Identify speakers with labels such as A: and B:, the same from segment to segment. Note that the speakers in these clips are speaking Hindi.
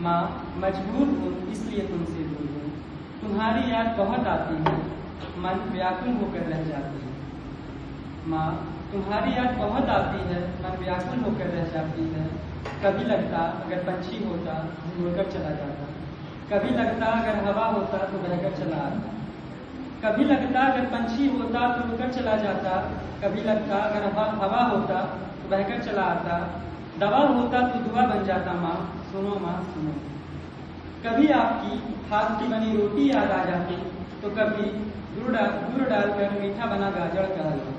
A: माँ मजबूर हूँ इसलिए तुमसे दूर हूँ। तुम्हारी याद बहुत आती है, मन व्याकुल होकर रह जाती है। माँ तुम्हारी याद बहुत आती है, मन व्याकुल होकर रह जाती है। कभी लगता अगर पंछी होता तो उड़कर चला जाता, कभी लगता अगर हवा होता तो बहकर चला आता। कभी लगता अगर पंछी होता तो उड़कर चला जाता, कभी लगता अगर हवा होता तो बहकर चला आता। दवा होता तो दुआ बन जाता माँ, सुनो माँ सुनो। कभी आपकी हाथ की बनी रोटी याद आ जाती, तो कभी गुड़ डालकर मीठा बना गाजर का हलवा।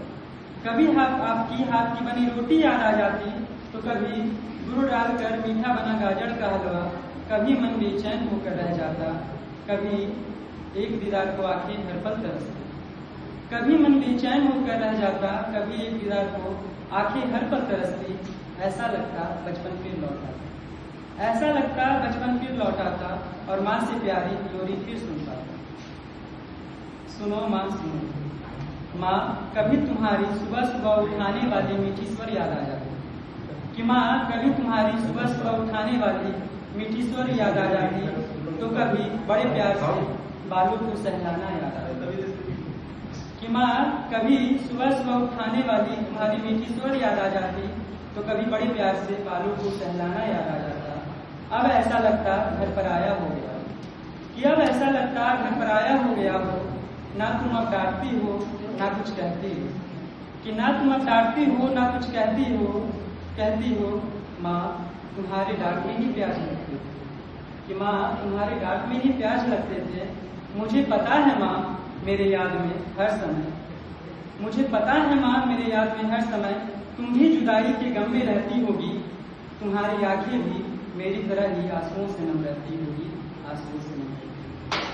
A: कभी आपकी हाथ की बनी रोटी याद आ जाती, तो कभी गुड़ डालकर मीठा बना गाजर का हलवा। कभी मन बेचैन होकर रह जाता, कभी एक दीदार को आंखें हर पल तरसती। कभी मन बेचैन होकर रह जाता, कभी एक दीदार को आंखें हर पल तरसती। ऐसा लगता बचपन फिर लौट आता, ऐसा लगता बचपन फिर लौट आता, और माँ से प्यारी लोरी फिर सुन पाता। सुनो माँ सुनो। माँ कभी तुम्हारी सुबह सुबह उठाने वाली मीठी स्वर याद आ जाती, कि माँ कभी तुम्हारी सुबह सुबह उठाने वाली मीठी स्वर याद आ जाती, तो कभी बड़े प्यार से बालों को सहलाना याद आ जाता। कि माँ कभी सुबह सुबह उठाने वाली तुम्हारी मीठी स्वर याद आ जाती, तो कभी बड़े प्यार से बालों को सहलाना याद आ जाता। अब ऐसा लगता घर पर आया हो गया, कि अब ऐसा लगता घर पर आया हो गया हो। ना तुम अब डांटती हो ना कुछ कहती हो, कि ना तुम अब डांटती हो ना कुछ कहती हो। माँ तुम्हारे डांट में ही प्याज लगते थे, कि माँ तुम्हारे डांट में ही प्याज लगते थे। मुझे पता है माँ मेरे याद में हर समय, मुझे पता है माँ मेरे याद में हर समय तुम भी जुदाई के गम में रहती होगी। तुम्हारी आंखें भी मेरी तरह ही आंसुओं से नम रहती होगी।